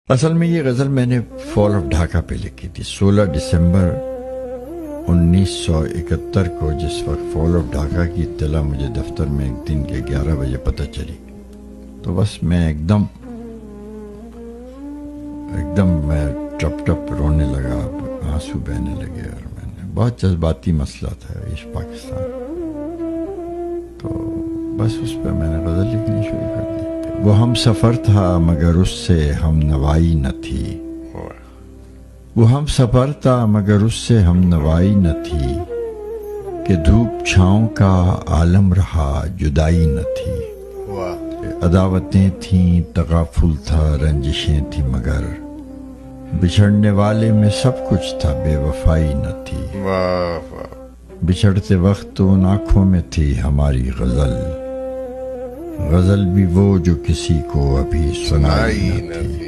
اصل میں یہ غزل میں نے فال آف ڈھاکہ پہ لکھی تھی 16 دسمبر 1971 کو، جس وقت فال آف ڈھاکہ کی اطلاع مجھے دفتر میں ایک دن کے 11 بجے پتہ چلی، تو بس میں ایک دم میں ٹپ ٹپ رونے لگا، آنسو بہنے لگے، اور میں نے بہت جذباتی مسئلہ تھا ایسٹ پاکستان، تو بس اس پہ میں نے غزل لکھنی شروع کر دی۔ وہ ہم سفر تھا مگر اس سے ہم نوائی نہ تھی، وہ ہم سفر تھا مگر اس سے ہم نوائی نہ تھی، کہ دھوپ چھاؤں کا عالم رہا جدائی نہ تھی، عداوتیں تھیں تغافل تھا رنجشیں تھی، مگر بچھڑنے والے میں سب کچھ تھا بے وفائی نہ تھی، بچھڑتے وقت تو ان آنکھوں میں تھی ہماری غزل، غزل بھی وہ جو کسی کو ابھی سنائی نہ تھی۔